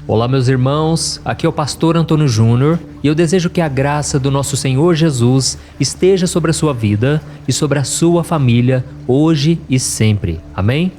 Olá, meus irmãos, aqui é o pastor Antônio Júnior e eu desejo que a graça do nosso Senhor Jesus esteja sobre a sua vida e sobre a sua família, hoje e sempre. Amém?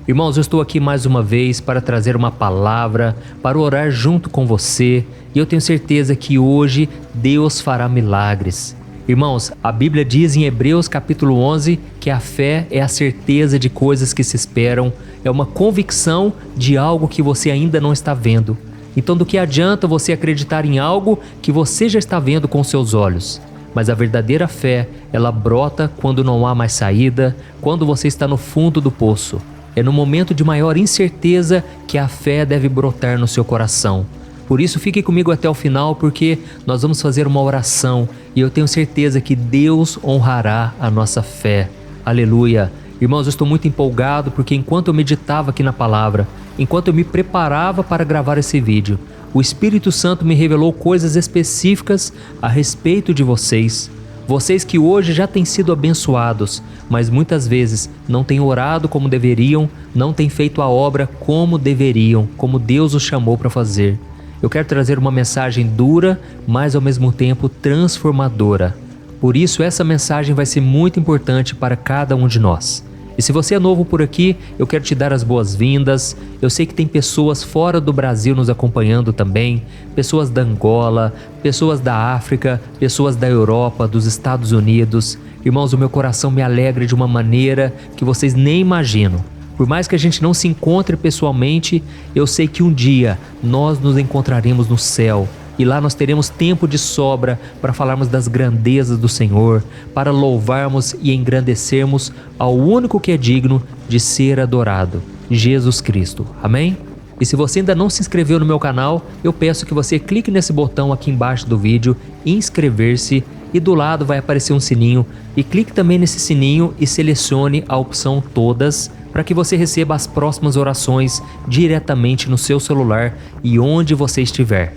Irmãos, eu estou aqui mais uma vez para trazer uma palavra, para orar junto com você e eu tenho certeza que hoje Deus fará milagres. Irmãos, a Bíblia diz em Hebreus capítulo 11 que a fé é a certeza de coisas que se esperam, é uma convicção de algo que você ainda não está vendo. Então, do que adianta você acreditar em algo que você já está vendo com seus olhos? Mas a verdadeira fé, ela brota quando não há mais saída, quando você está no fundo do poço. É no momento de maior incerteza que a fé deve brotar no seu coração. Por isso, fique comigo até o final, porque nós vamos fazer uma oração e eu tenho certeza que Deus honrará a nossa fé. Aleluia! Irmãos, eu estou muito empolgado porque enquanto eu meditava aqui na palavra, enquanto eu me preparava para gravar esse vídeo, o Espírito Santo me revelou coisas específicas a respeito de vocês. Vocês que hoje já têm sido abençoados, mas muitas vezes não têm orado como deveriam, não têm feito a obra como deveriam, como Deus os chamou para fazer. Eu quero trazer uma mensagem dura, mas ao mesmo tempo transformadora. Por isso, essa mensagem vai ser muito importante para cada um de nós. E se você é novo por aqui, eu quero te dar as boas-vindas. Eu sei que tem pessoas fora do Brasil nos acompanhando também, pessoas da Angola, pessoas da África, pessoas da Europa, dos Estados Unidos. Irmãos, o meu coração me alegra de uma maneira que vocês nem imaginam. Por mais que a gente não se encontre pessoalmente, eu sei que um dia nós nos encontraremos no céu e lá nós teremos tempo de sobra para falarmos das grandezas do Senhor, para louvarmos e engrandecermos ao único que é digno de ser adorado, Jesus Cristo. Amém? E se você ainda não se inscreveu no meu canal, eu peço que você clique nesse botão aqui embaixo do vídeo, inscrever-se, e do lado vai aparecer um sininho, e clique também nesse sininho e selecione a opção todas, para que você receba as próximas orações diretamente no seu celular e onde você estiver.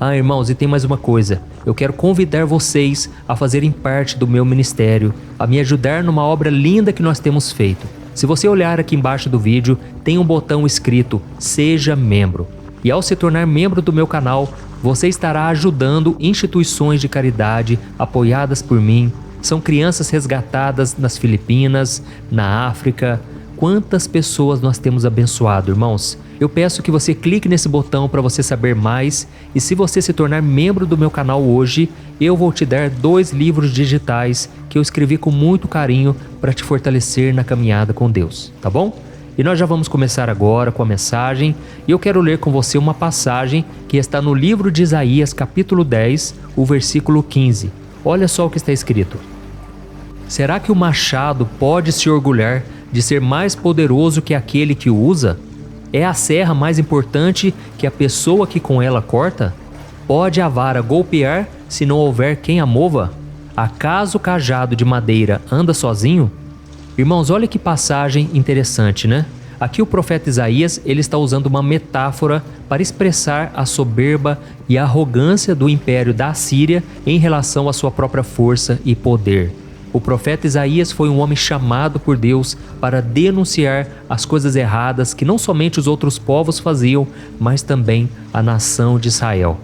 Ah, irmãos, e tem mais uma coisa. Eu quero convidar vocês a fazerem parte do meu ministério, a me ajudar numa obra linda que nós temos feito. Se você olhar aqui embaixo do vídeo, tem um botão escrito Seja Membro. E ao se tornar membro do meu canal, você estará ajudando instituições de caridade apoiadas por mim. São crianças resgatadas nas Filipinas, na África. Quantas pessoas nós temos abençoado, irmãos? Eu peço que você clique nesse botão para você saber mais, e se você se tornar membro do meu canal hoje, eu vou te dar 2 livros digitais que eu escrevi com muito carinho para te fortalecer na caminhada com Deus, tá bom? E nós já vamos começar agora com a mensagem, e eu quero ler com você uma passagem que está no livro de Isaías, capítulo 10, o versículo 15. Olha só o que está escrito. Será que o machado pode se orgulhar de ser mais poderoso que aquele que o usa? É a serra mais importante que a pessoa que com ela corta? Pode a vara golpear se não houver quem a mova? Acaso o cajado de madeira anda sozinho? Irmãos, olha que passagem interessante, né? Aqui o profeta Isaías, ele está usando uma metáfora para expressar a soberba e a arrogância do império da Assíria em relação à sua própria força e poder. O profeta Isaías foi um homem chamado por Deus para denunciar as coisas erradas que não somente os outros povos faziam, mas também a nação de Israel.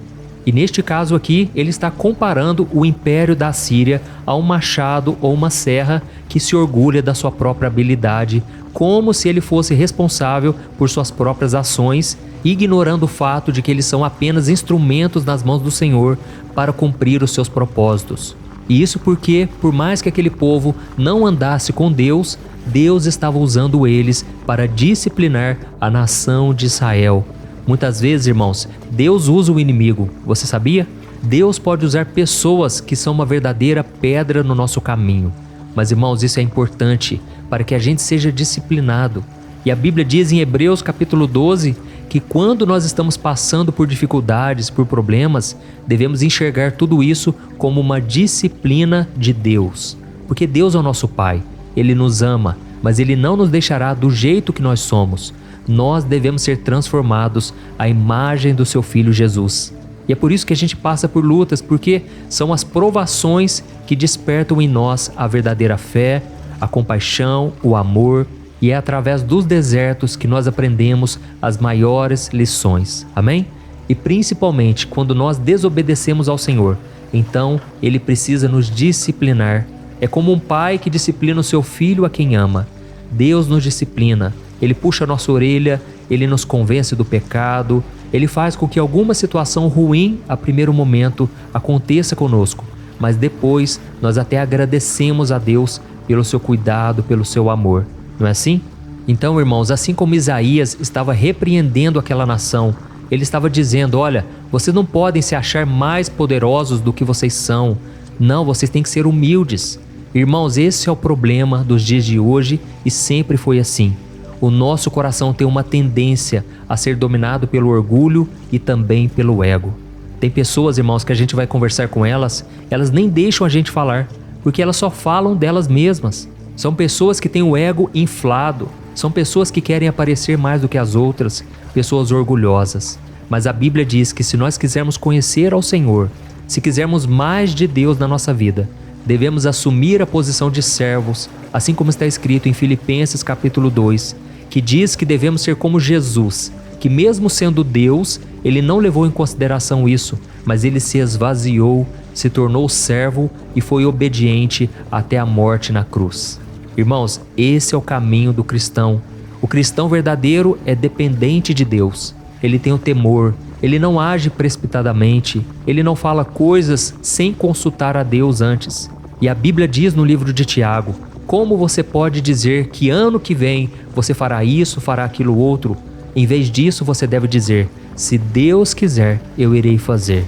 E neste caso aqui, ele está comparando o império da Assíria a um machado ou uma serra que se orgulha da sua própria habilidade, como se ele fosse responsável por suas próprias ações, ignorando o fato de que eles são apenas instrumentos nas mãos do Senhor para cumprir os seus propósitos. E isso porque, por mais que aquele povo não andasse com Deus, Deus estava usando eles para disciplinar a nação de Israel. Muitas vezes, irmãos, Deus usa o inimigo, você sabia? Deus pode usar pessoas que são uma verdadeira pedra no nosso caminho. Mas, irmãos, isso é importante para que a gente seja disciplinado. E a Bíblia diz em Hebreus capítulo 12 que quando nós estamos passando por dificuldades, por problemas, devemos enxergar tudo isso como uma disciplina de Deus. Porque Deus é o nosso Pai, Ele nos ama, mas Ele não nos deixará do jeito que nós somos. Nós devemos ser transformados à imagem do seu Filho Jesus. E é por isso que a gente passa por lutas, porque são as provações que despertam em nós a verdadeira fé, a compaixão, o amor, e é através dos desertos que nós aprendemos as maiores lições. Amém? E principalmente quando nós desobedecemos ao Senhor, então Ele precisa nos disciplinar. É como um pai que disciplina o seu filho a quem ama. Deus nos disciplina, Ele puxa a nossa orelha, Ele nos convence do pecado, Ele faz com que alguma situação ruim, a primeiro momento, aconteça conosco, mas depois nós até agradecemos a Deus pelo seu cuidado, pelo seu amor. Não é assim? Então, irmãos, assim como Isaías estava repreendendo aquela nação, ele estava dizendo: olha, vocês não podem se achar mais poderosos do que vocês são. Não, vocês têm que ser humildes. Irmãos, esse é o problema dos dias de hoje e sempre foi assim. O nosso coração tem uma tendência a ser dominado pelo orgulho e também pelo ego. Tem pessoas, irmãos, que a gente vai conversar com elas nem deixam a gente falar, porque elas só falam delas mesmas. São pessoas que têm o ego inflado, são pessoas que querem aparecer mais do que as outras, pessoas orgulhosas. Mas a Bíblia diz que se nós quisermos conhecer ao Senhor, se quisermos mais de Deus na nossa vida, devemos assumir a posição de servos, assim como está escrito em Filipenses capítulo 2, que diz que devemos ser como Jesus, que mesmo sendo Deus, Ele não levou em consideração isso, mas Ele se esvaziou, se tornou servo e foi obediente até a morte na cruz. Irmãos, esse é o caminho do cristão. O cristão verdadeiro é dependente de Deus. Ele tem o temor, ele não age precipitadamente, ele não fala coisas sem consultar a Deus antes. E a Bíblia diz no livro de Tiago: como você pode dizer que ano que vem você fará isso, fará aquilo outro? Em vez disso, você deve dizer: se Deus quiser, eu irei fazer.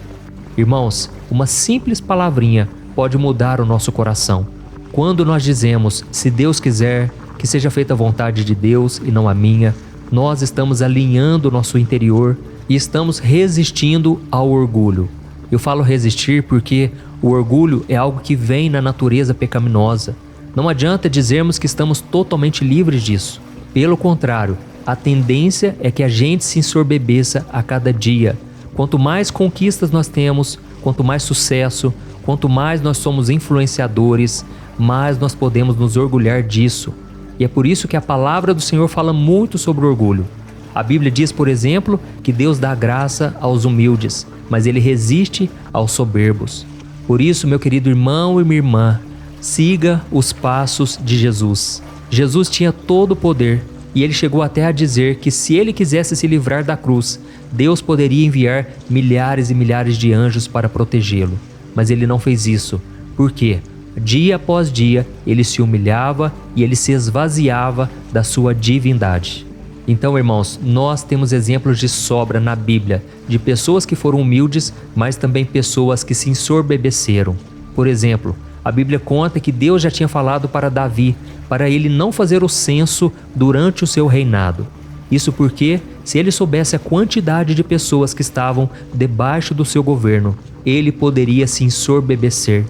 Irmãos, uma simples palavrinha pode mudar o nosso coração. Quando nós dizemos: se Deus quiser, que seja feita a vontade de Deus e não a minha, nós estamos alinhando o nosso interior e estamos resistindo ao orgulho. Eu falo resistir porque o orgulho é algo que vem na natureza pecaminosa. Não adianta dizermos que estamos totalmente livres disso. Pelo contrário, a tendência é que a gente se ensorbebeça a cada dia. Quanto mais conquistas nós temos, quanto mais sucesso, quanto mais nós somos influenciadores, mais nós podemos nos orgulhar disso. E é por isso que a palavra do Senhor fala muito sobre o orgulho. A Bíblia diz, por exemplo, que Deus dá graça aos humildes, mas Ele resiste aos soberbos. Por isso, meu querido irmão e minha irmã, siga os passos de Jesus. Jesus tinha todo o poder e Ele chegou até a dizer que se Ele quisesse se livrar da cruz, Deus poderia enviar milhares e milhares de anjos para protegê-lo. Mas Ele não fez isso. Por quê? Dia após dia, Ele se humilhava e Ele se esvaziava da sua divindade. Então, irmãos, nós temos exemplos de sobra na Bíblia, de pessoas que foram humildes, mas também pessoas que se ensoberbeceram. Por exemplo, a Bíblia conta que Deus já tinha falado para Davi, para ele não fazer o censo durante o seu reinado. Isso porque, se ele soubesse a quantidade de pessoas que estavam debaixo do seu governo, ele poderia se ensorbebecer.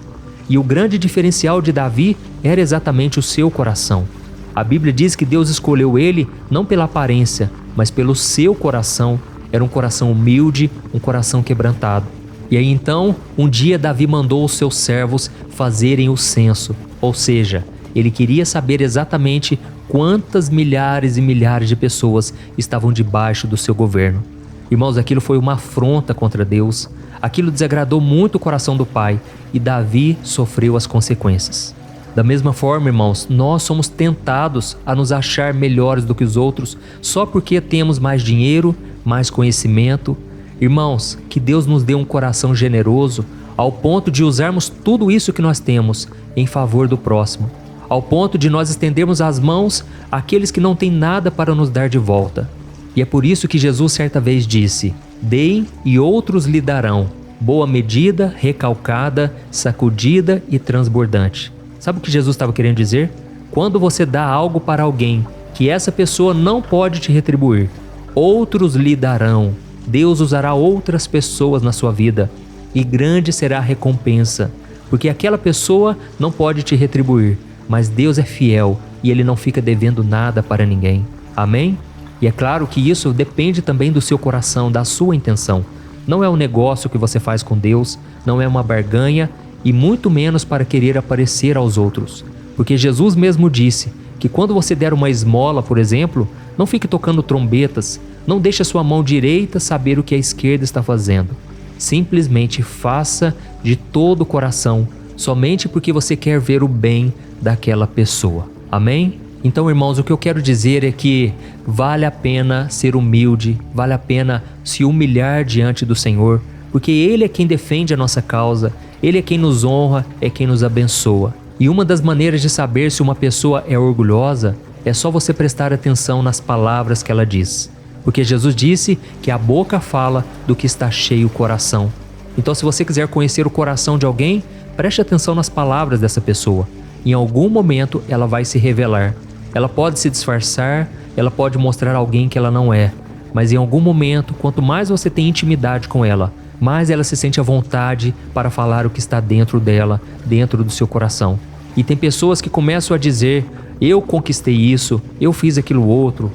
E o grande diferencial de Davi era exatamente o seu coração. A Bíblia diz que Deus escolheu ele não pela aparência, mas pelo seu coração. Era um coração humilde, um coração quebrantado. E aí então, um dia Davi mandou os seus servos fazerem o censo. Ou seja, ele queria saber exatamente quantas milhares e milhares de pessoas estavam debaixo do seu governo. Irmãos, aquilo foi uma afronta contra Deus. Aquilo desagradou muito o coração do pai e Davi sofreu as consequências. Da mesma forma, irmãos, nós somos tentados a nos achar melhores do que os outros só porque temos mais dinheiro, mais conhecimento. Irmãos, que Deus nos dê um coração generoso ao ponto de usarmos tudo isso que nós temos em favor do próximo, ao ponto de nós estendermos as mãos àqueles que não têm nada para nos dar de volta. E é por isso que Jesus certa vez disse: deem e outros lhe darão, boa medida, recalcada, sacudida e transbordante. Sabe o que Jesus estava querendo dizer? Quando você dá algo para alguém que essa pessoa não pode te retribuir, outros lhe darão. Deus usará outras pessoas na sua vida e grande será a recompensa, porque aquela pessoa não pode te retribuir, mas Deus é fiel e Ele não fica devendo nada para ninguém. Amém? E é claro que isso depende também do seu coração, da sua intenção. Não é um negócio que você faz com Deus, não é uma barganha e muito menos para querer aparecer aos outros. Porque Jesus mesmo disse que quando você der uma esmola, por exemplo, não fique tocando trombetas, não deixe a sua mão direita saber o que a esquerda está fazendo. Simplesmente faça de todo o coração, somente porque você quer ver o bem daquela pessoa. Amém? Então, irmãos, o que eu quero dizer é que vale a pena ser humilde, vale a pena se humilhar diante do Senhor, porque Ele é quem defende a nossa causa, Ele é quem nos honra, é quem nos abençoa. E uma das maneiras de saber se uma pessoa é orgulhosa é só você prestar atenção nas palavras que ela diz. Porque Jesus disse que a boca fala do que está cheio o coração. Então, se você quiser conhecer o coração de alguém, preste atenção nas palavras dessa pessoa. Em algum momento ela vai se revelar. Ela pode se disfarçar, ela pode mostrar alguém que ela não é. Mas em algum momento, quanto mais você tem intimidade com ela, mais ela se sente à vontade para falar o que está dentro dela, dentro do seu coração. E tem pessoas que começam a dizer: eu conquistei isso, eu fiz aquilo outro,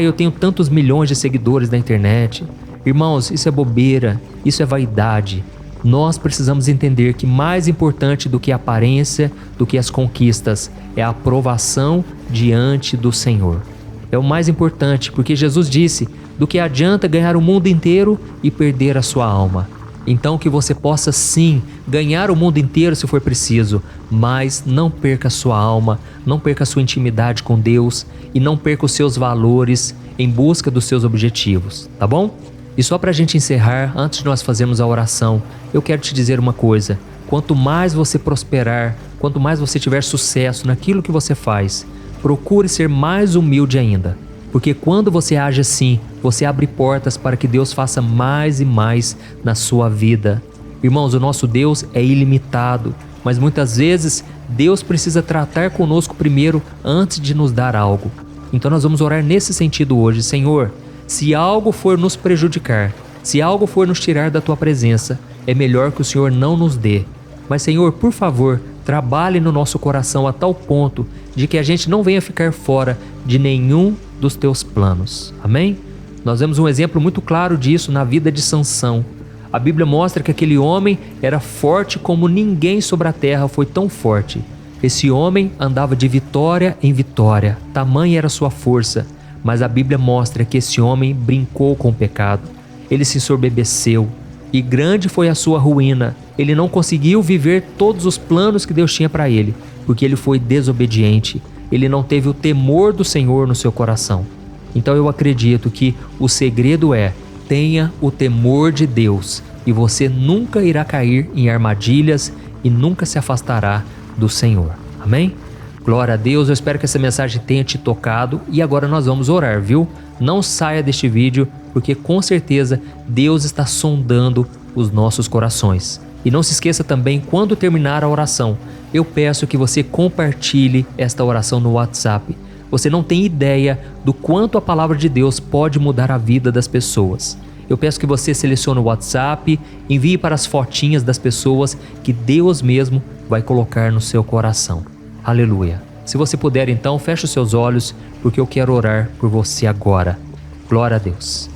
eu tenho tantos milhões de seguidores na internet. Irmãos, isso é bobeira, isso é vaidade. Nós precisamos entender que mais importante do que a aparência, do que as conquistas, é a aprovação diante do Senhor. É o mais importante, porque Jesus disse: do que adianta ganhar o mundo inteiro e perder a sua alma. Então que você possa sim ganhar o mundo inteiro se for preciso, mas não perca a sua alma, não perca a sua intimidade com Deus e não perca os seus valores em busca dos seus objetivos, tá bom? E só pra gente encerrar, antes de nós fazermos a oração, eu quero te dizer uma coisa: quanto mais você prosperar, quanto mais você tiver sucesso naquilo que você faz, procure ser mais humilde ainda. Porque quando você age assim, você abre portas para que Deus faça mais e mais na sua vida. Irmãos, o nosso Deus é ilimitado, mas muitas vezes Deus precisa tratar conosco primeiro antes de nos dar algo. Então nós vamos orar nesse sentido hoje: Senhor, se algo for nos prejudicar, se algo for nos tirar da Tua presença, é melhor que o Senhor não nos dê. Mas Senhor, por favor, trabalhe no nosso coração a tal ponto de que a gente não venha ficar fora de nenhum dos Teus planos. Amém? Nós vemos um exemplo muito claro disso na vida de Sansão. A Bíblia mostra que aquele homem era forte como ninguém sobre a terra foi tão forte. Esse homem andava de vitória em vitória, tamanha era sua força. Mas a Bíblia mostra que esse homem brincou com o pecado. Ele se ensoberbeceu e grande foi a sua ruína. Ele não conseguiu viver todos os planos que Deus tinha para ele, porque ele foi desobediente. Ele não teve o temor do Senhor no seu coração. Então eu acredito que o segredo é: tenha o temor de Deus e você nunca irá cair em armadilhas e nunca se afastará do Senhor. Amém? Glória a Deus, eu espero que essa mensagem tenha te tocado e agora nós vamos orar, viu? Não saia deste vídeo, porque com certeza Deus está sondando os nossos corações. E não se esqueça também, quando terminar a oração, eu peço que você compartilhe esta oração no WhatsApp. Você não tem ideia do quanto a palavra de Deus pode mudar a vida das pessoas. Eu peço que você selecione o WhatsApp, envie para as fotinhas das pessoas que Deus mesmo vai colocar no seu coração. Aleluia. Se você puder, então, feche os seus olhos, porque eu quero orar por você agora. Glória a Deus.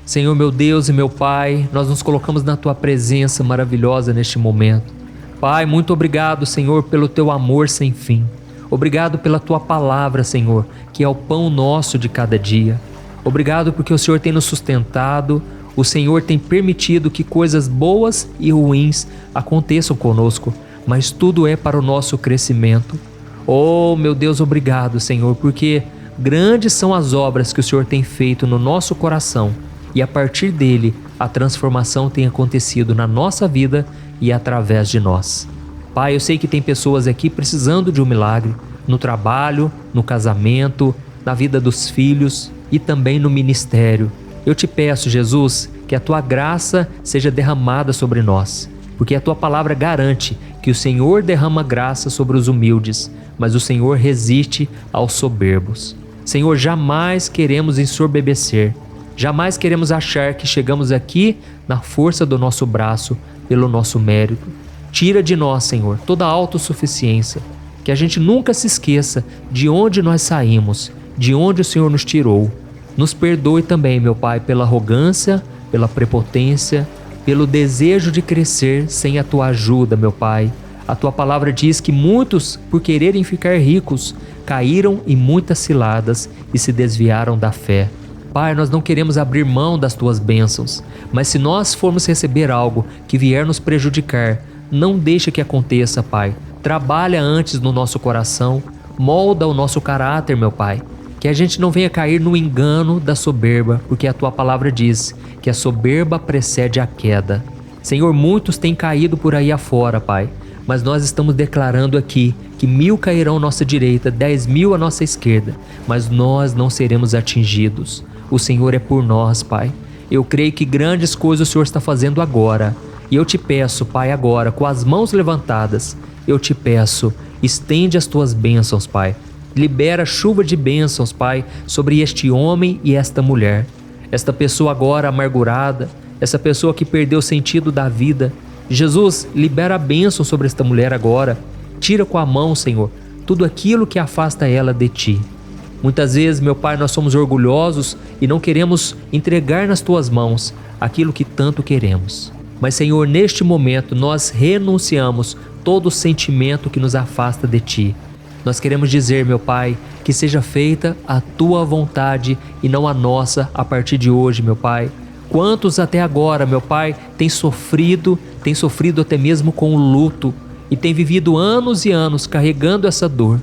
Senhor, meu Deus e meu Pai, nós nos colocamos na Tua presença maravilhosa neste momento. Pai, muito obrigado, Senhor, pelo Teu amor sem fim. Obrigado pela Tua palavra, Senhor, que é o pão nosso de cada dia. Obrigado porque o Senhor tem nos sustentado, o Senhor tem permitido que coisas boas e ruins aconteçam conosco, mas tudo é para o nosso crescimento. Oh, meu Deus, obrigado, Senhor, porque grandes são as obras que o Senhor tem feito no nosso coração e a partir dele a transformação tem acontecido na nossa vida e através de nós. Pai, eu sei que tem pessoas aqui precisando de um milagre no trabalho, no casamento, na vida dos filhos e também no ministério. Eu te peço, Jesus, que a Tua graça seja derramada sobre nós, porque a Tua palavra garante que o Senhor derrama graça sobre os humildes, mas o Senhor resiste aos soberbos. Senhor, jamais queremos ensoberbecer, jamais queremos achar que chegamos aqui na força do nosso braço, pelo nosso mérito. Tira de nós, Senhor, toda a autossuficiência, que a gente nunca se esqueça de onde nós saímos, de onde o Senhor nos tirou. Nos perdoe também, meu Pai, pela arrogância, pela prepotência, pelo desejo de crescer sem a Tua ajuda, meu Pai. A tua palavra diz que muitos, por quererem ficar ricos, caíram em muitas ciladas e se desviaram da fé. Pai, nós não queremos abrir mão das tuas bênçãos, mas se nós formos receber algo que vier nos prejudicar, não deixa que aconteça, Pai. Trabalha antes no nosso coração, molda o nosso caráter, meu Pai. Que a gente não venha cair no engano da soberba, porque a tua palavra diz que a soberba precede a queda. Senhor, muitos têm caído por aí afora, Pai, mas nós estamos declarando aqui que 1000 cairão à nossa direita, 10.000 à nossa esquerda, mas nós não seremos atingidos. O Senhor é por nós, Pai. Eu creio que grandes coisas o Senhor está fazendo agora. E eu te peço, Pai, agora, com as mãos levantadas, eu te peço, estende as tuas bênçãos, Pai. Libera chuva de bênçãos, Pai, sobre este homem e esta mulher. Esta pessoa agora amargurada, essa pessoa que perdeu o sentido da vida. Jesus, libera a bênção sobre esta mulher agora. Tira com a mão, Senhor, tudo aquilo que afasta ela de Ti. Muitas vezes, meu Pai, nós somos orgulhosos e não queremos entregar nas Tuas mãos aquilo que tanto queremos. Mas, Senhor, neste momento nós renunciamos todo sentimento que nos afasta de Ti. Nós queremos dizer, meu Pai, que seja feita a Tua vontade e não a nossa a partir de hoje, meu Pai. Quantos até agora, meu Pai, têm sofrido até mesmo com o luto e têm vivido anos e anos carregando essa dor.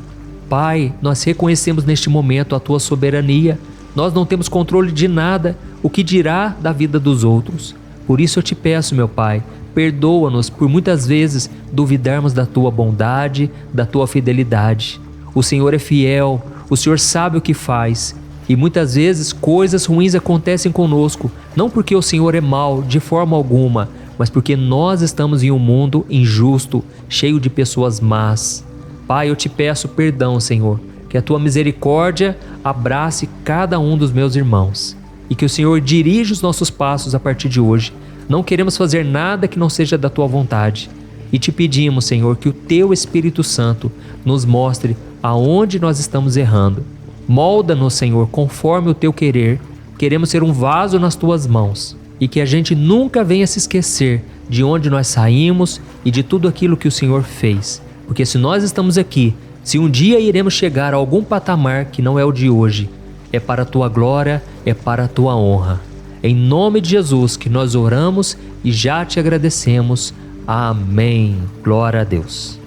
Pai, nós reconhecemos neste momento a Tua soberania. Nós não temos controle de nada, o que dirá da vida dos outros. Por isso eu te peço, meu Pai, perdoa-nos por muitas vezes duvidarmos da Tua bondade, da Tua fidelidade. O Senhor é fiel, o Senhor sabe o que faz. E muitas vezes coisas ruins acontecem conosco, não porque o Senhor é mau de forma alguma, mas porque nós estamos em um mundo injusto, cheio de pessoas más. Pai, eu te peço perdão, Senhor, que a Tua misericórdia abrace cada um dos meus irmãos e que o Senhor dirija os nossos passos a partir de hoje. Não queremos fazer nada que não seja da Tua vontade e te pedimos, Senhor, que o Teu Espírito Santo nos mostre aonde nós estamos errando. Molda-nos, Senhor, conforme o Teu querer. Queremos ser um vaso nas Tuas mãos e que a gente nunca venha se esquecer de onde nós saímos e de tudo aquilo que o Senhor fez. Porque se nós estamos aqui, se um dia iremos chegar a algum patamar que não é o de hoje, é para a Tua glória, é para a Tua honra. Em nome de Jesus que nós oramos e já te agradecemos. Amém. Glória a Deus.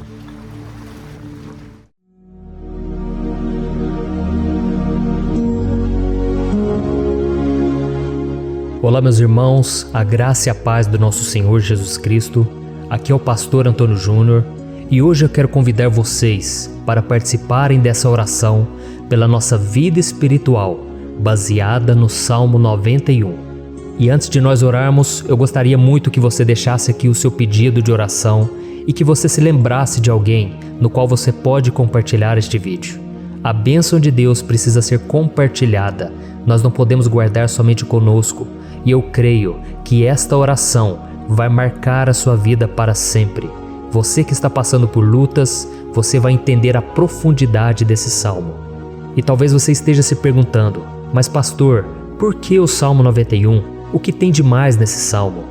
Olá, meus irmãos, a graça e a paz do nosso Senhor Jesus Cristo. Aqui é o pastor Antônio Júnior e hoje eu quero convidar vocês para participarem dessa oração pela nossa vida espiritual, baseada no Salmo 91. E antes de nós orarmos, eu gostaria muito que você deixasse aqui o seu pedido de oração e que você se lembrasse de alguém no qual você pode compartilhar este vídeo. A bênção de Deus precisa ser compartilhada, nós não podemos guardar somente conosco. E eu creio que esta oração vai marcar a sua vida para sempre. Você que está passando por lutas, você vai entender a profundidade desse salmo. E talvez você esteja se perguntando, mas pastor, por que o Salmo 91? O que tem de mais nesse salmo?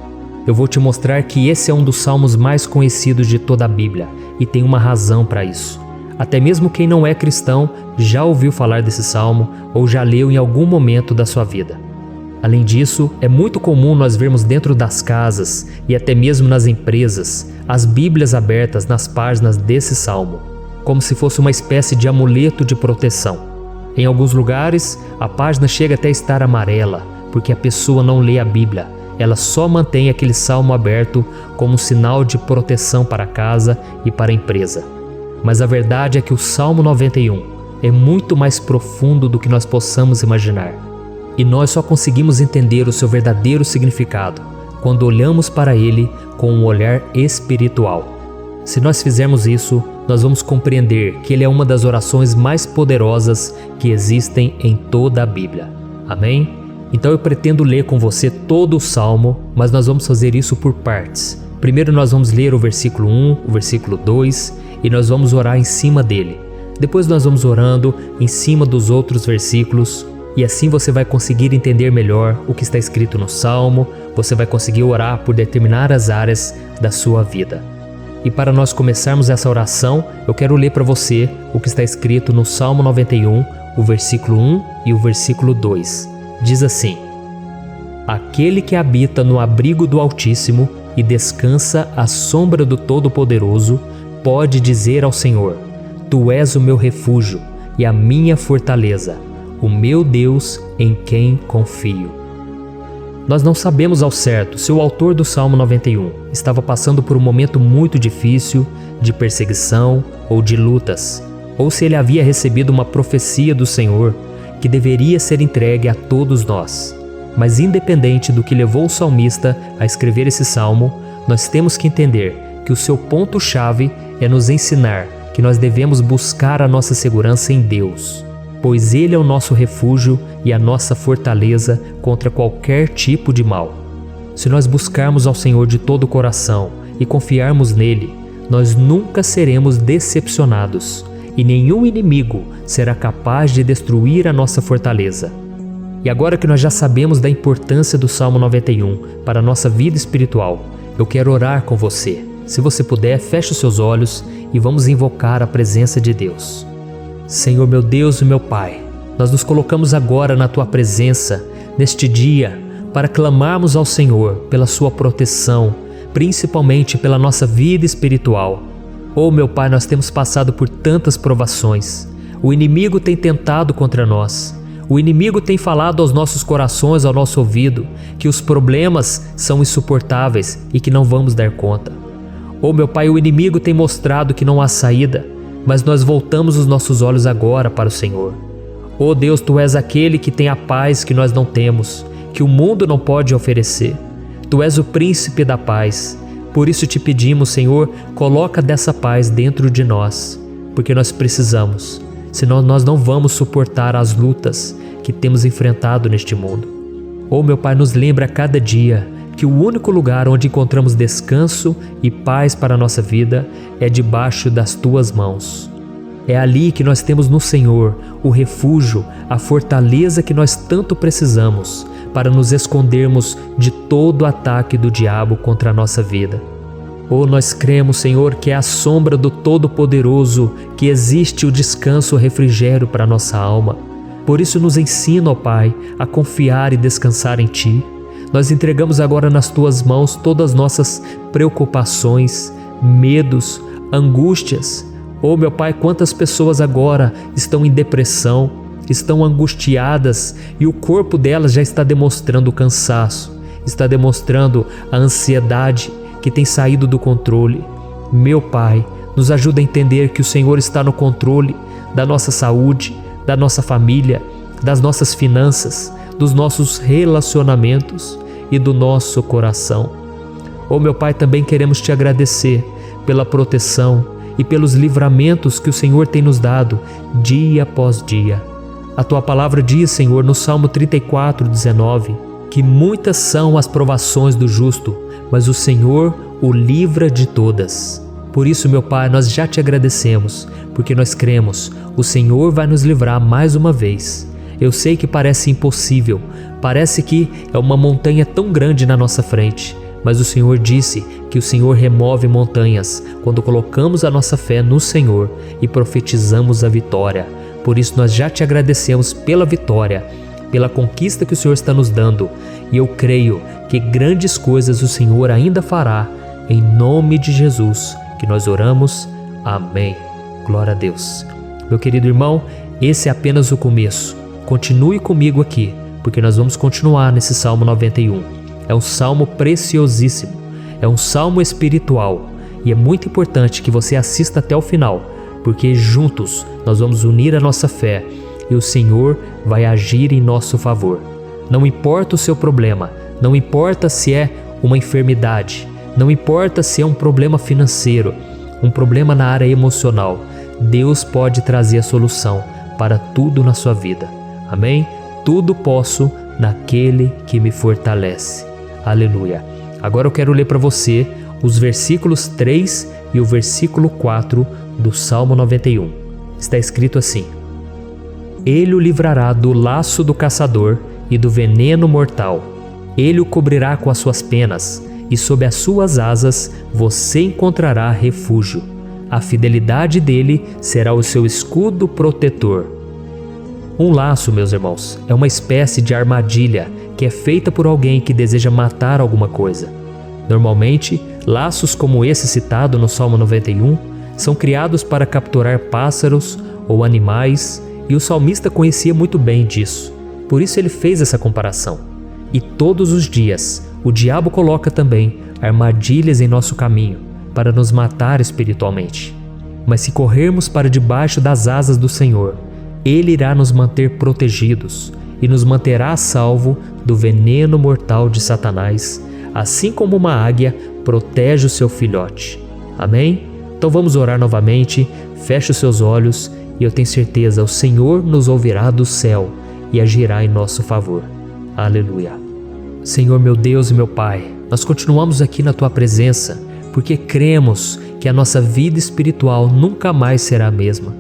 Eu vou te mostrar que esse é um dos salmos mais conhecidos de toda a Bíblia e tem uma razão para isso. Até mesmo quem não é cristão já ouviu falar desse salmo ou já leu em algum momento da sua vida. Além disso, é muito comum nós vermos dentro das casas e até mesmo nas empresas as Bíblias abertas nas páginas desse salmo, como se fosse uma espécie de amuleto de proteção. Em alguns lugares, a página chega até a estar amarela, porque a pessoa não lê a Bíblia, ela só mantém aquele salmo aberto como um sinal de proteção para a casa e para a empresa. Mas a verdade é que o Salmo 91 é muito mais profundo do que nós possamos imaginar. E nós só conseguimos entender o seu verdadeiro significado quando olhamos para ele com um olhar espiritual. Se nós fizermos isso, nós vamos compreender que ele é uma das orações mais poderosas que existem em toda a Bíblia. Amém? Então eu pretendo ler com você todo o Salmo, mas nós vamos fazer isso por partes. Primeiro nós vamos ler o versículo 1, o versículo 2 e nós vamos orar em cima dele. Depois nós vamos orando em cima dos outros versículos. E assim você vai conseguir entender melhor o que está escrito no Salmo, você vai conseguir orar por determinadas áreas da sua vida. E para nós começarmos essa oração, eu quero ler para você o que está escrito no Salmo 91, o versículo 1 e o versículo 2. Diz assim: Aquele que habita no abrigo do Altíssimo e descansa à sombra do Todo-Poderoso, pode dizer ao Senhor: Tu és o meu refúgio e a minha fortaleza, o meu Deus em quem confio. Nós não sabemos ao certo se o autor do Salmo 91 estava passando por um momento muito difícil, de perseguição ou de lutas, ou se ele havia recebido uma profecia do Senhor que deveria ser entregue a todos nós. Mas independente do que levou o salmista a escrever esse salmo, nós temos que entender que o seu ponto-chave é nos ensinar que nós devemos buscar a nossa segurança em Deus, pois Ele é o nosso refúgio e a nossa fortaleza contra qualquer tipo de mal. Se nós buscarmos ao Senhor de todo o coração e confiarmos nele, nós nunca seremos decepcionados e nenhum inimigo será capaz de destruir a nossa fortaleza. E agora que nós já sabemos da importância do Salmo 91 para a nossa vida espiritual, eu quero orar com você. Se você puder, feche os seus olhos e vamos invocar a presença de Deus. Senhor meu Deus e meu Pai, nós nos colocamos agora na Tua presença, neste dia, para clamarmos ao Senhor pela Sua proteção, principalmente pela nossa vida espiritual. Oh meu Pai, nós temos passado por tantas provações. O inimigo tem tentado contra nós. O inimigo tem falado aos nossos corações, ao nosso ouvido, que os problemas são insuportáveis e que não vamos dar conta. Oh meu Pai, o inimigo tem mostrado que não há saída, mas nós voltamos os nossos olhos agora para o Senhor. Oh Deus, Tu és aquele que tem a paz que nós não temos, que o mundo não pode oferecer. Tu és o príncipe da paz. Por isso te pedimos, Senhor, coloca dessa paz dentro de nós, porque nós precisamos, senão nós não vamos suportar as lutas que temos enfrentado neste mundo. Oh meu Pai, nos lembra a cada dia que o único lugar onde encontramos descanso e paz para a nossa vida é debaixo das Tuas mãos. É ali que nós temos no Senhor o refúgio, a fortaleza que nós tanto precisamos para nos escondermos de todo ataque do diabo contra a nossa vida. Oh, nós cremos, Senhor, que é à sombra do Todo-Poderoso que existe o descanso, o refrigério para a nossa alma. Por isso nos ensina, ó Pai, a confiar e descansar em Ti. Nós entregamos agora nas Tuas mãos todas as nossas preocupações, medos, angústias. Oh meu Pai, quantas pessoas agora estão em depressão, estão angustiadas e o corpo delas já está demonstrando o cansaço, está demonstrando a ansiedade que tem saído do controle. Meu Pai, nos ajuda a entender que o Senhor está no controle da nossa saúde, da nossa família, das nossas finanças, dos nossos relacionamentos e do nosso coração. Oh meu Pai, também queremos Te agradecer pela proteção e pelos livramentos que o Senhor tem nos dado dia após dia. A Tua palavra diz, Senhor, no Salmo 34:19, que muitas são as provações do justo, mas o Senhor o livra de todas. Por isso, meu Pai, nós já Te agradecemos, porque nós cremos, o Senhor vai nos livrar mais uma vez. Eu sei que parece impossível, parece que é uma montanha tão grande na nossa frente, mas o Senhor disse que o Senhor remove montanhas quando colocamos a nossa fé no Senhor e profetizamos a vitória. Por isso nós já Te agradecemos pela vitória, pela conquista que o Senhor está nos dando, e eu creio que grandes coisas o Senhor ainda fará, em nome de Jesus, que nós oramos. Amém. Glória a Deus. Meu querido irmão, esse é apenas o começo. Continue comigo aqui, porque nós vamos continuar nesse Salmo 91. É um salmo preciosíssimo, é um salmo espiritual, e é muito importante que você assista até o final, porque juntos nós vamos unir a nossa fé e o Senhor vai agir em nosso favor. Não importa o seu problema, não importa se é uma enfermidade, não importa se é um problema financeiro, um problema na área emocional, Deus pode trazer a solução para tudo na sua vida. Amém? Tudo posso naquele que me fortalece. Aleluia. Agora eu quero ler para você os versículos 3 e o versículo 4 do Salmo 91. Está escrito assim: Ele o livrará do laço do caçador e do veneno mortal. Ele o cobrirá com as suas penas, e sob as suas asas você encontrará refúgio. A fidelidade dele será o seu escudo protetor. Um laço, meus irmãos, é uma espécie de armadilha que é feita por alguém que deseja matar alguma coisa. Normalmente, laços como esse citado no Salmo 91 são criados para capturar pássaros ou animais, e o salmista conhecia muito bem disso. Por isso ele fez essa comparação. E todos os dias, o diabo coloca também armadilhas em nosso caminho para nos matar espiritualmente. Mas se corrermos para debaixo das asas do Senhor, Ele irá nos manter protegidos e nos manterá a salvo do veneno mortal de Satanás, assim como uma águia protege o seu filhote. Amém? Então vamos orar novamente, feche os seus olhos e eu tenho certeza, o Senhor nos ouvirá do céu e agirá em nosso favor. Aleluia. Senhor meu Deus e meu Pai, nós continuamos aqui na Tua presença porque cremos que a nossa vida espiritual nunca mais será a mesma.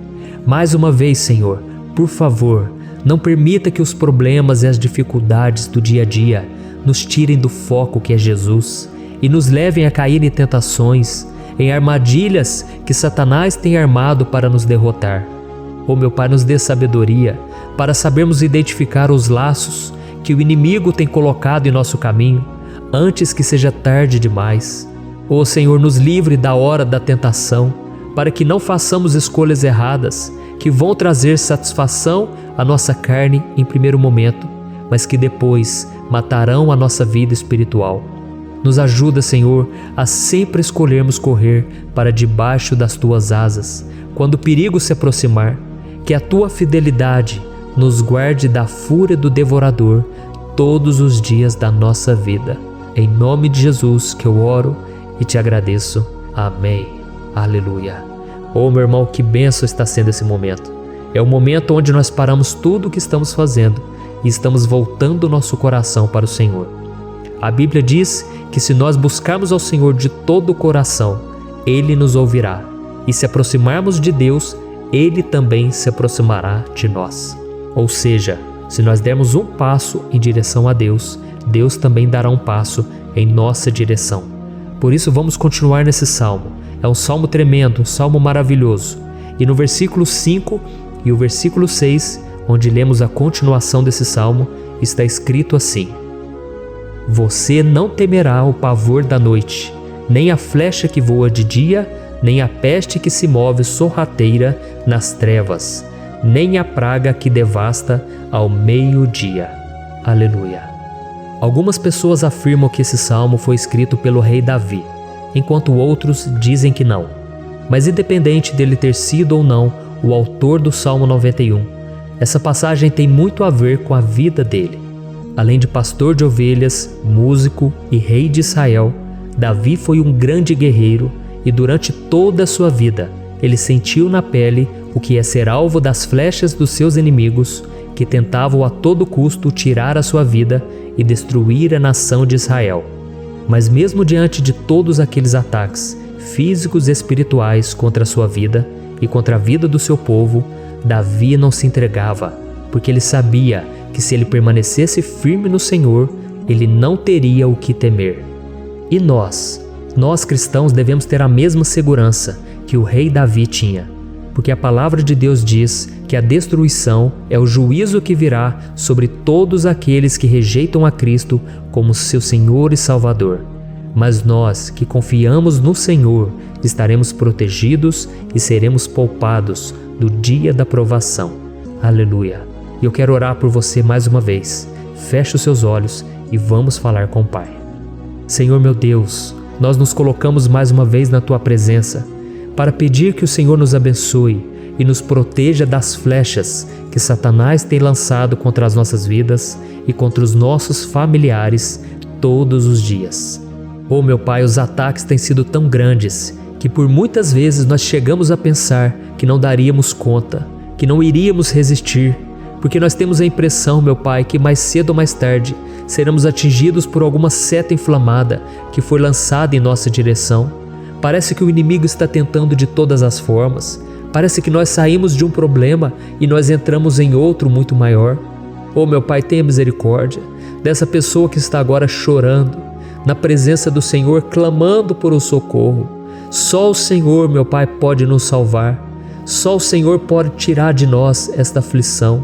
Mais uma vez, Senhor, por favor, não permita que os problemas e as dificuldades do dia a dia nos tirem do foco que é Jesus e nos levem a cair em tentações, em armadilhas que Satanás tem armado para nos derrotar. Oh meu Pai, nos dê sabedoria para sabermos identificar os laços que o inimigo tem colocado em nosso caminho antes que seja tarde demais. Oh Senhor, nos livre da hora da tentação, para que não façamos escolhas erradas que vão trazer satisfação à nossa carne em primeiro momento, mas que depois matarão a nossa vida espiritual. Nos ajuda, Senhor, a sempre escolhermos correr para debaixo das Tuas asas, quando o perigo se aproximar. Que a Tua fidelidade nos guarde da fúria do devorador todos os dias da nossa vida. Em nome de Jesus que eu oro e te agradeço. Amém. Aleluia. Oh, meu irmão, que bênção está sendo esse momento. É o momento onde nós paramos tudo o que estamos fazendo e estamos voltando o nosso coração para o Senhor. A Bíblia diz que se nós buscarmos ao Senhor de todo o coração, Ele nos ouvirá. E se aproximarmos de Deus, Ele também se aproximará de nós. Ou seja, se nós dermos um passo em direção a Deus, Deus também dará um passo em nossa direção. Por isso vamos continuar nesse salmo. É um salmo tremendo, um salmo maravilhoso. E no versículo 5 e o versículo 6, onde lemos a continuação desse salmo, está escrito assim: Você não temerá o pavor da noite, nem a flecha que voa de dia, nem a peste que se move sorrateira nas trevas, nem a praga que devasta ao meio-dia. Aleluia. Algumas pessoas afirmam que esse salmo foi escrito pelo rei Davi, enquanto outros dizem que não. Mas independente dele ter sido ou não o autor do Salmo 91, essa passagem tem muito a ver com a vida dele. Além de pastor de ovelhas, músico e rei de Israel, Davi foi um grande guerreiro e durante toda a sua vida ele sentiu na pele o que é ser alvo das flechas dos seus inimigos, que tentavam a todo custo tirar a sua vida e destruir a nação de Israel. Mas mesmo diante de todos aqueles ataques físicos e espirituais contra a sua vida e contra a vida do seu povo, Davi não se entregava, porque ele sabia que se ele permanecesse firme no Senhor, ele não teria o que temer. E nós cristãos devemos ter a mesma segurança que o rei Davi tinha, porque a palavra de Deus diz que a destruição é o juízo que virá sobre todos aqueles que rejeitam a Cristo como seu Senhor e Salvador. Mas nós que confiamos no Senhor estaremos protegidos e seremos poupados do dia da provação. Aleluia. E eu quero orar por você mais uma vez. Feche os seus olhos e vamos falar com o Pai. Senhor meu Deus, nós nos colocamos mais uma vez na Tua presença para pedir que o Senhor nos abençoe e nos proteja das flechas que Satanás tem lançado contra as nossas vidas e contra os nossos familiares todos os dias. Oh meu Pai, os ataques têm sido tão grandes que por muitas vezes nós chegamos a pensar que não daríamos conta, que não iríamos resistir, porque nós temos a impressão, meu Pai, que mais cedo ou mais tarde seremos atingidos por alguma seta inflamada que foi lançada em nossa direção. Parece que o inimigo está tentando de todas as formas. Parece que nós saímos de um problema e nós entramos em outro muito maior. Oh meu Pai, tenha misericórdia dessa pessoa que está agora chorando, na presença do Senhor, clamando por um socorro. Só o Senhor, meu Pai, pode nos salvar. Só o Senhor pode tirar de nós esta aflição.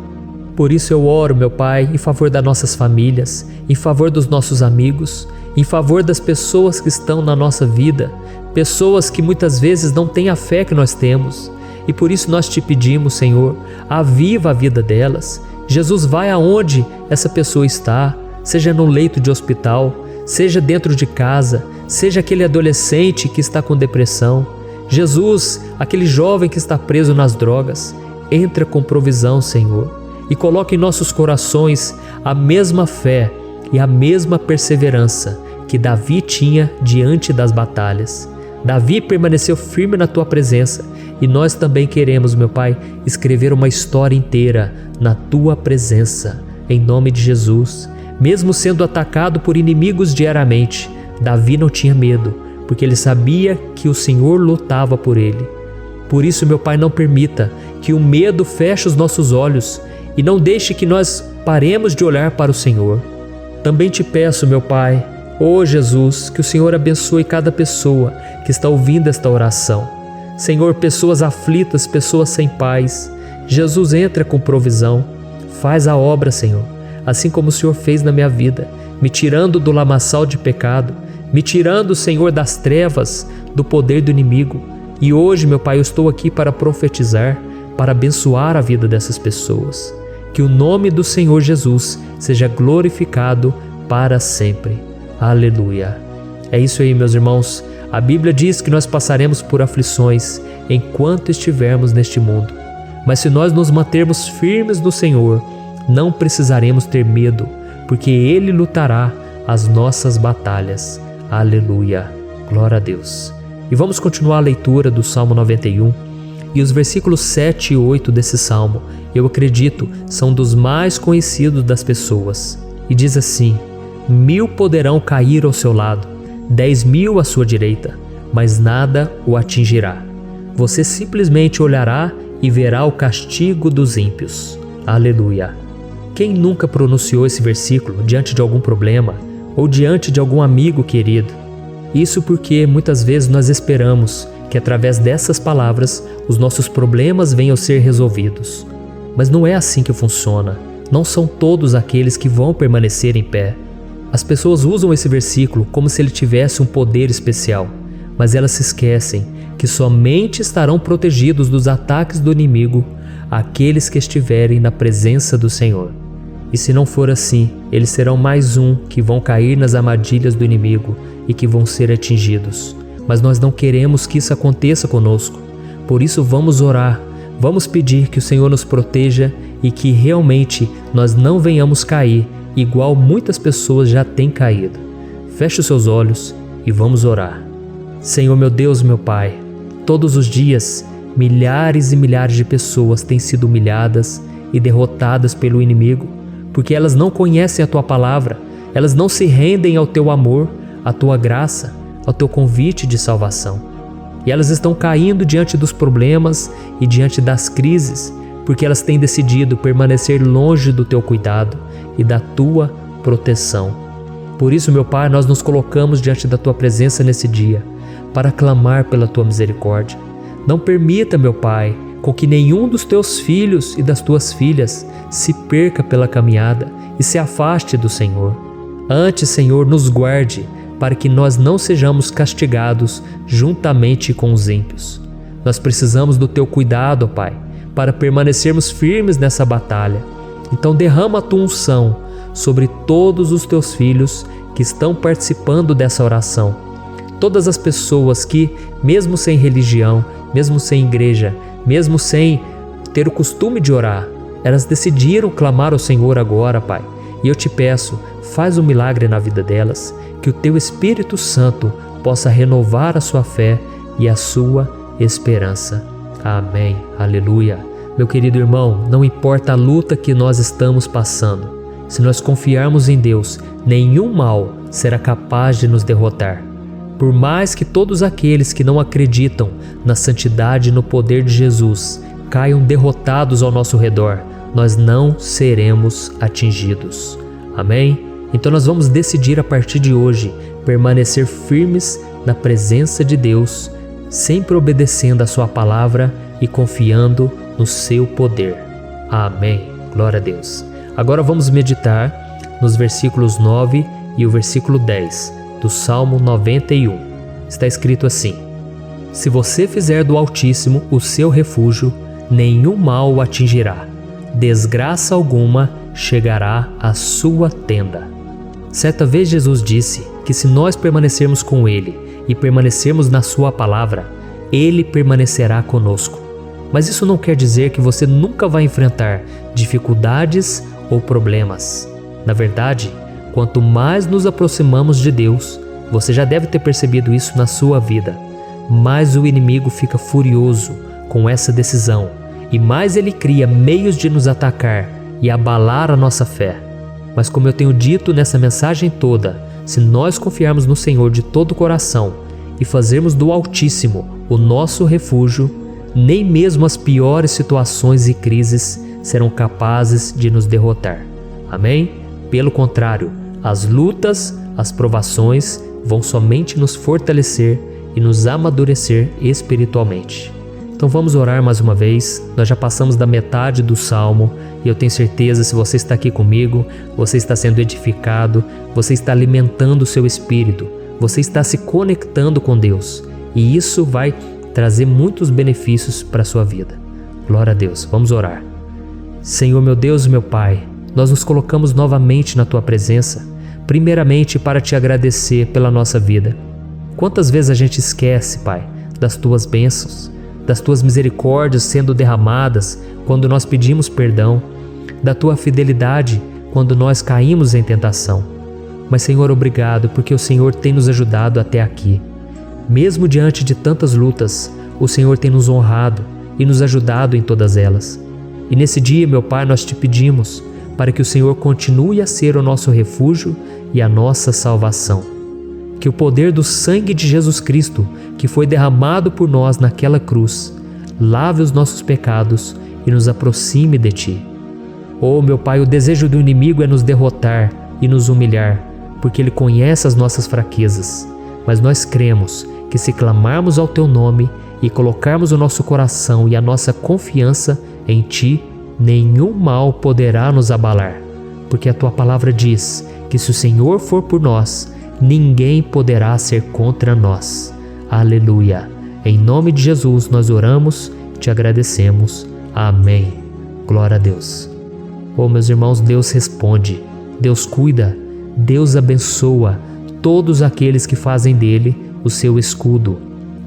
Por isso eu oro, meu Pai, em favor das nossas famílias, em favor dos nossos amigos, em favor das pessoas que estão na nossa vida, pessoas que muitas vezes não têm a fé que nós temos. E por isso nós te pedimos, Senhor, aviva a vida delas. Jesus, vai aonde essa pessoa está, seja no leito de hospital, seja dentro de casa, seja aquele adolescente que está com depressão. Jesus, aquele jovem que está preso nas drogas, entra com provisão, Senhor, e coloca em nossos corações a mesma fé e a mesma perseverança que Davi tinha diante das batalhas. Davi permaneceu firme na tua presença e nós também queremos, meu Pai, escrever uma história inteira na tua presença, em nome de Jesus. Mesmo sendo atacado por inimigos diariamente, Davi não tinha medo, porque ele sabia que o Senhor lutava por ele. Por isso, meu Pai, não permita que o medo feche os nossos olhos e não deixe que nós paremos de olhar para o Senhor. Também te peço, meu Pai, ó Jesus, que o Senhor abençoe cada pessoa que está ouvindo esta oração. Senhor, pessoas aflitas, pessoas sem paz. Jesus, entra com provisão. Faz a obra, Senhor, assim como o Senhor fez na minha vida, me tirando do lamaçal de pecado, me tirando, Senhor, das trevas, do poder do inimigo. E hoje, meu Pai, eu estou aqui para profetizar, para abençoar a vida dessas pessoas. Que o nome do Senhor Jesus seja glorificado para sempre. Aleluia. É isso aí, meus irmãos. A Bíblia diz que nós passaremos por aflições enquanto estivermos neste mundo. Mas se nós nos mantermos firmes no Senhor, não precisaremos ter medo, porque Ele lutará as nossas batalhas. Aleluia. Glória a Deus. E vamos continuar a leitura do Salmo 91. E os versículos 7 e 8 desse salmo, eu acredito, são dos mais conhecidos das pessoas. E diz assim: 1000 poderão cair ao seu lado, 10.000 à sua direita, mas nada o atingirá. Você simplesmente olhará e verá o castigo dos ímpios. Aleluia. Quem nunca pronunciou esse versículo diante de algum problema ou diante de algum amigo querido? Isso porque muitas vezes nós esperamos que através dessas palavras os nossos problemas venham a ser resolvidos. Mas não é assim que funciona. Não são todos aqueles que vão permanecer em pé. As pessoas usam esse versículo como se ele tivesse um poder especial, mas elas se esquecem que somente estarão protegidos dos ataques do inimigo aqueles que estiverem na presença do Senhor. E se não for assim, eles serão mais um que vão cair nas armadilhas do inimigo e que vão ser atingidos. Mas nós não queremos que isso aconteça conosco. Por isso vamos orar, vamos pedir que o Senhor nos proteja e que realmente nós não venhamos cair igual muitas pessoas já têm caído. Feche os seus olhos e vamos orar. Senhor, meu Deus, meu Pai, todos os dias milhares e milhares de pessoas têm sido humilhadas e derrotadas pelo inimigo, porque elas não conhecem a Tua palavra, elas não se rendem ao Teu amor, à Tua graça, ao Teu convite de salvação. E elas estão caindo diante dos problemas e diante das crises, porque elas têm decidido permanecer longe do Teu cuidado e da Tua proteção. Por isso, meu Pai, nós nos colocamos diante da Tua presença nesse dia, para clamar pela Tua misericórdia. Não permita, meu Pai, com que nenhum dos Teus filhos e das Tuas filhas se perca pela caminhada e se afaste do Senhor. Antes, Senhor, nos guarde, para que nós não sejamos castigados juntamente com os ímpios. Nós precisamos do Teu cuidado, ó Pai, para permanecermos firmes nessa batalha. Então derrama a Tua unção sobre todos os Teus filhos que estão participando dessa oração. Todas as pessoas que, mesmo sem religião, mesmo sem igreja, mesmo sem ter o costume de orar, elas decidiram clamar ao Senhor agora, Pai. E eu te peço, faz um milagre na vida delas, que o Teu Espírito Santo possa renovar a sua fé e a sua esperança. Amém. Aleluia. Meu querido irmão, não importa a luta que nós estamos passando, se nós confiarmos em Deus, nenhum mal será capaz de nos derrotar. Por mais que todos aqueles que não acreditam na santidade e no poder de Jesus caiam derrotados ao nosso redor, nós não seremos atingidos. Amém? Então nós vamos decidir a partir de hoje permanecer firmes na presença de Deus, sempre obedecendo a sua palavra e confiando no seu poder. Amém. Glória a Deus. Agora vamos meditar nos versículos 9 e o versículo 10 do Salmo 91. Está escrito assim: Se você fizer do Altíssimo o seu refúgio, nenhum mal o atingirá. Desgraça alguma chegará à sua tenda. Certa vez Jesus disse que se nós permanecermos com Ele e permanecermos na sua palavra, Ele permanecerá conosco. Mas isso não quer dizer que você nunca vai enfrentar dificuldades ou problemas. Na verdade, quanto mais nos aproximamos de Deus, você já deve ter percebido isso na sua vida, mais o inimigo fica furioso com essa decisão e mais ele cria meios de nos atacar e abalar a nossa fé. Mas como eu tenho dito nessa mensagem toda, se nós confiarmos no Senhor de todo o coração e fazermos do Altíssimo o nosso refúgio, nem mesmo as piores situações e crises serão capazes de nos derrotar. Amém? Pelo contrário, as lutas, as provações vão somente nos fortalecer e nos amadurecer espiritualmente. Então vamos orar mais uma vez. Nós já passamos da metade do Salmo e eu tenho certeza, se você está aqui comigo, você está sendo edificado, você está alimentando o seu espírito, você está se conectando com Deus e isso vai trazer muitos benefícios para a sua vida. Glória a Deus. Vamos orar. Senhor, meu Deus e meu Pai, nós nos colocamos novamente na Tua presença, primeiramente para Te agradecer pela nossa vida. Quantas vezes a gente esquece, Pai, das Tuas bênçãos, das Tuas misericórdias sendo derramadas quando nós pedimos perdão, da Tua fidelidade quando nós caímos em tentação. Mas, Senhor, obrigado, porque o Senhor tem nos ajudado até aqui. Mesmo diante de tantas lutas, o Senhor tem nos honrado e nos ajudado em todas elas. E nesse dia, meu Pai, nós Te pedimos para que o Senhor continue a ser o nosso refúgio e a nossa salvação. Que o poder do sangue de Jesus Cristo, que foi derramado por nós naquela cruz, lave os nossos pecados e nos aproxime de Ti. Oh, meu Pai, o desejo do inimigo é nos derrotar e nos humilhar, porque ele conhece as nossas fraquezas. Mas nós cremos que se clamarmos ao Teu nome e colocarmos o nosso coração e a nossa confiança em Ti, nenhum mal poderá nos abalar, porque a Tua palavra diz que se o Senhor for por nós, ninguém poderá ser contra nós. Aleluia! Em nome de Jesus nós oramos, Te agradecemos. Amém. Glória a Deus. Oh, meus irmãos, Deus responde, Deus cuida, Deus abençoa todos aqueles que fazem dele o seu escudo.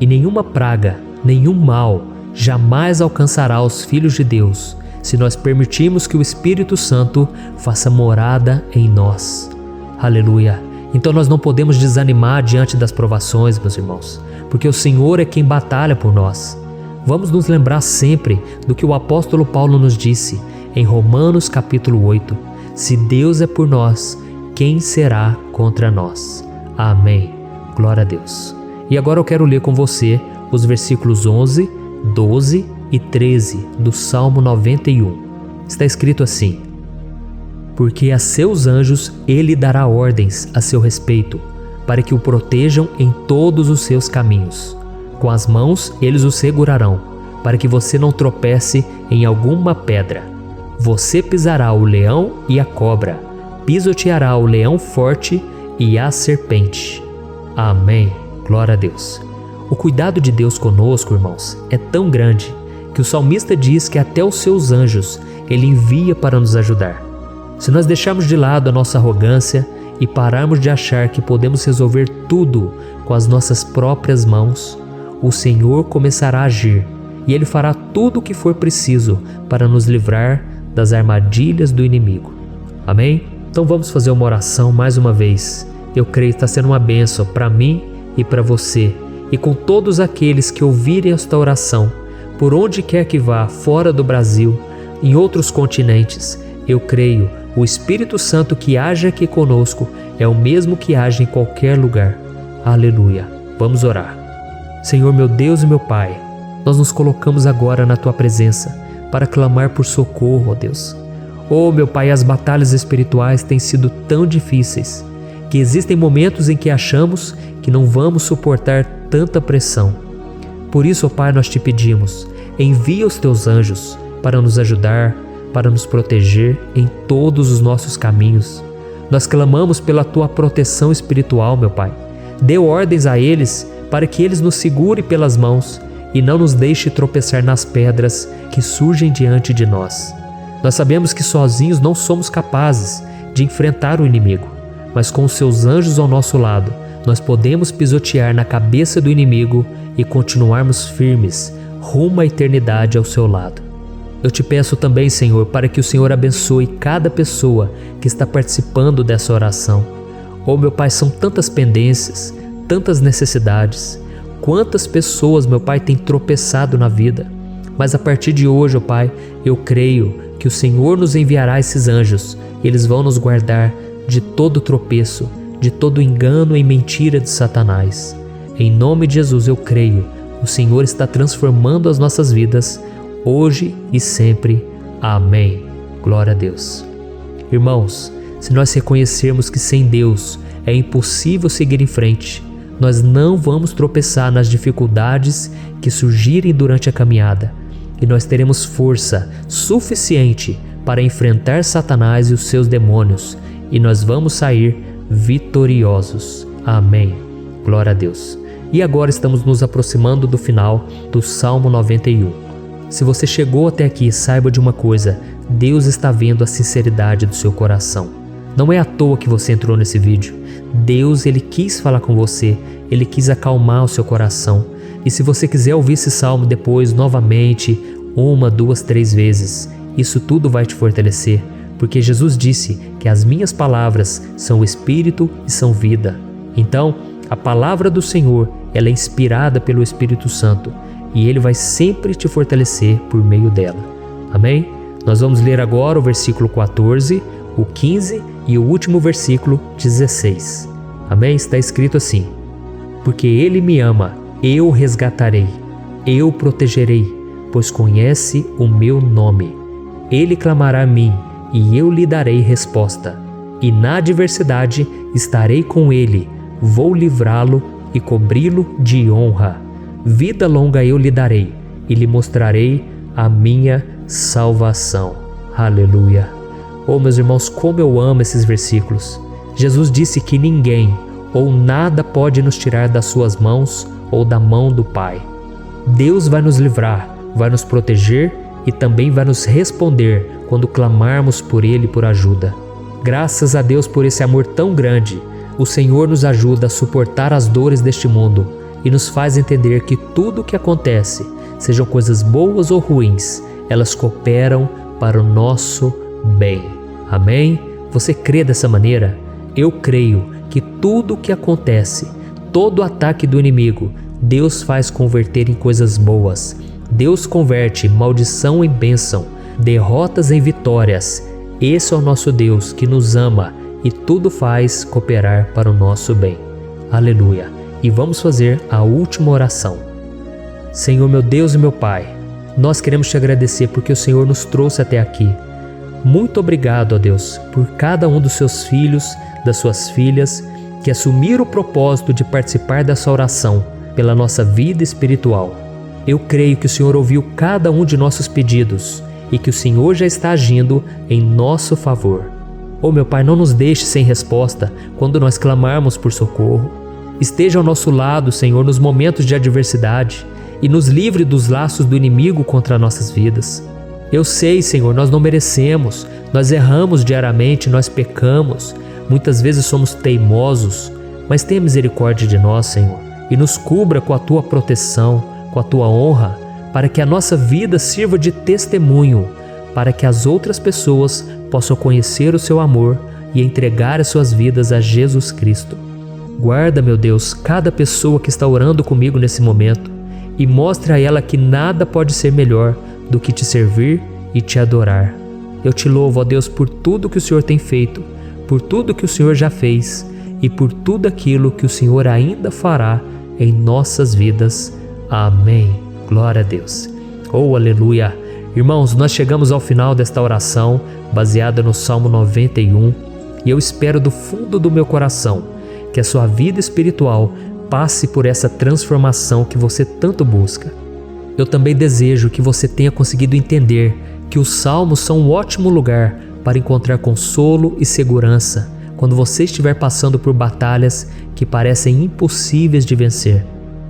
E nenhuma praga, nenhum mal jamais alcançará os filhos de Deus, se nós permitirmos que o Espírito Santo faça morada em nós. Aleluia! Então nós não podemos desanimar diante das provações, meus irmãos, porque o Senhor é quem batalha por nós. Vamos nos lembrar sempre do que o apóstolo Paulo nos disse em Romanos capítulo 8. Se Deus é por nós, quem será contra nós? Amém. Glória a Deus. E agora eu quero ler com você os versículos 11, 12 e 13 do Salmo 91. Está escrito assim: Porque a seus anjos ele dará ordens a seu respeito, para que o protejam em todos os seus caminhos. Com as mãos eles o segurarão, para que você não tropece em alguma pedra. Você pisará o leão e a cobra, pisoteará o leão forte e a serpente. Amém. Glória a Deus. O cuidado de Deus conosco, irmãos, é tão grande que o salmista diz que até os seus anjos ele envia para nos ajudar. Se nós deixarmos de lado a nossa arrogância e pararmos de achar que podemos resolver tudo com as nossas próprias mãos, o Senhor começará a agir e Ele fará tudo o que for preciso para nos livrar das armadilhas do inimigo. Amém? Então vamos fazer uma oração mais uma vez. Eu creio que está sendo uma bênção para mim e para você, e com todos aqueles que ouvirem esta oração, por onde quer que vá, fora do Brasil, em outros continentes. Eu creio, o Espírito Santo que age aqui conosco é o mesmo que age em qualquer lugar. Aleluia. Vamos orar. Senhor, meu Deus e meu Pai, nós nos colocamos agora na Tua presença para clamar por socorro, ó Deus. Oh, meu Pai, as batalhas espirituais têm sido tão difíceis que existem momentos em que achamos que não vamos suportar tanta pressão. Por isso, ó Pai, nós te pedimos, envia os teus anjos para nos ajudar, para nos proteger em todos os nossos caminhos. Nós clamamos pela tua proteção espiritual, meu Pai. Dê ordens a eles para que eles nos segurem pelas mãos e não nos deixe tropeçar nas pedras que surgem diante de nós. Nós sabemos que sozinhos não somos capazes de enfrentar o inimigo, mas com os seus anjos ao nosso lado, nós podemos pisotear na cabeça do inimigo e continuarmos firmes rumo à eternidade ao seu lado. Eu te peço também, Senhor, para que o Senhor abençoe cada pessoa que está participando dessa oração. Oh, meu Pai, são tantas pendências, tantas necessidades. Quantas pessoas, meu Pai, têm tropeçado na vida. Mas a partir de hoje, ó Pai, eu creio que o Senhor nos enviará esses anjos e eles vão nos guardar de todo tropeço, de todo engano e mentira de Satanás. Em nome de Jesus eu creio, o Senhor está transformando as nossas vidas, hoje e sempre. Amém. Glória a Deus. Irmãos, se nós reconhecermos que sem Deus é impossível seguir em frente, nós não vamos tropeçar nas dificuldades que surgirem durante a caminhada, e nós teremos força suficiente para enfrentar Satanás e os seus demônios, e nós vamos sair vitoriosos. Amém. Glória a Deus. E agora estamos nos aproximando do final do Salmo 91. Se você chegou até aqui, saiba de uma coisa: Deus está vendo a sinceridade do seu coração. Não é à toa que você entrou nesse vídeo. Deus, Ele quis falar com você, Ele quis acalmar o seu coração. E se você quiser ouvir esse salmo depois, novamente, 1, 2, 3 vezes, isso tudo vai te fortalecer, porque Jesus disse que as minhas palavras são espírito e são vida. Então, a palavra do Senhor, ela é inspirada pelo Espírito Santo, e Ele vai sempre te fortalecer por meio dela. Amém? Nós vamos ler agora o versículo 14, o 15 e o último versículo 16. Amém? Está escrito assim: porque Ele me ama, eu o resgatarei, eu o protegerei, pois conhece o meu nome. Ele clamará a mim, e eu lhe darei resposta. E na adversidade estarei com ele, vou livrá-lo e cobri-lo de honra. Vida longa eu lhe darei, e lhe mostrarei a minha salvação. Aleluia! Oh, meus irmãos, como eu amo esses versículos. Jesus disse que ninguém ou nada pode nos tirar das suas mãos ou da mão do Pai. Deus vai nos livrar, vai nos proteger e também vai nos responder quando clamarmos por Ele por ajuda. Graças a Deus por esse amor tão grande, o Senhor nos ajuda a suportar as dores deste mundo e nos faz entender que tudo o que acontece, sejam coisas boas ou ruins, elas cooperam para o nosso bem. Amém? Você crê dessa maneira? Eu creio que tudo o que acontece, todo ataque do inimigo, Deus faz converter em coisas boas. Deus converte maldição em bênção, derrotas em vitórias. Esse é o nosso Deus que nos ama e tudo faz cooperar para o nosso bem. Aleluia! E vamos fazer a última oração. Senhor, meu Deus e meu Pai, nós queremos te agradecer porque o Senhor nos trouxe até aqui. Muito obrigado, ó Deus, por cada um dos seus filhos, das suas filhas, que assumiram o propósito de participar dessa oração pela nossa vida espiritual. Eu creio que o Senhor ouviu cada um de nossos pedidos e que o Senhor já está agindo em nosso favor. Oh, meu Pai, não nos deixe sem resposta quando nós clamarmos por socorro. Esteja ao nosso lado, Senhor, nos momentos de adversidade e nos livre dos laços do inimigo contra nossas vidas. Eu sei, Senhor, nós não merecemos, nós erramos diariamente, nós pecamos, muitas vezes somos teimosos, mas tenha misericórdia de nós, Senhor, e nos cubra com a Tua proteção, com a Tua honra, para que a nossa vida sirva de testemunho, para que as outras pessoas possam conhecer o Seu amor e entregar as suas vidas a Jesus Cristo. Guarda, meu Deus, cada pessoa que está orando comigo nesse momento e mostre a ela que nada pode ser melhor do que te servir e te adorar. Eu te louvo, ó Deus, por tudo que o Senhor tem feito, por tudo que o Senhor já fez e por tudo aquilo que o Senhor ainda fará em nossas vidas. Amém. Glória a Deus. Oh, aleluia. Irmãos, nós chegamos ao final desta oração baseada no Salmo 91 E eu espero do fundo do meu coração que a sua vida espiritual passe por essa transformação que você tanto busca. Eu também desejo que você tenha conseguido entender que os salmos são um ótimo lugar para encontrar consolo e segurança quando você estiver passando por batalhas que parecem impossíveis de vencer.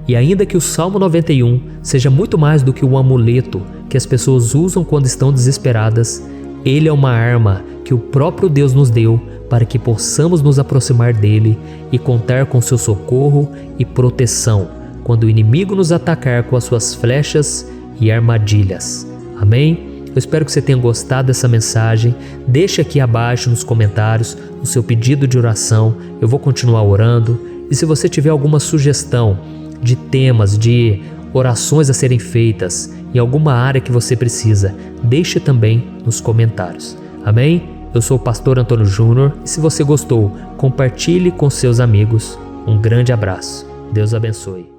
E ainda que o Salmo 91 seja muito mais do que um amuleto que as pessoas usam quando estão desesperadas, ele é uma arma que o próprio Deus nos deu para que possamos nos aproximar dele e contar com seu socorro e proteção quando o inimigo nos atacar com as suas flechas e armadilhas. Amém? Eu espero que você tenha gostado dessa mensagem. Deixe aqui abaixo nos comentários o seu pedido de oração. Eu vou continuar orando. E se você tiver alguma sugestão de temas, de orações a serem feitas em alguma área que você precisa, deixe também nos comentários. Amém? Eu sou o pastor Antônio Júnior e se você gostou, compartilhe com seus amigos. Um grande abraço. Deus abençoe.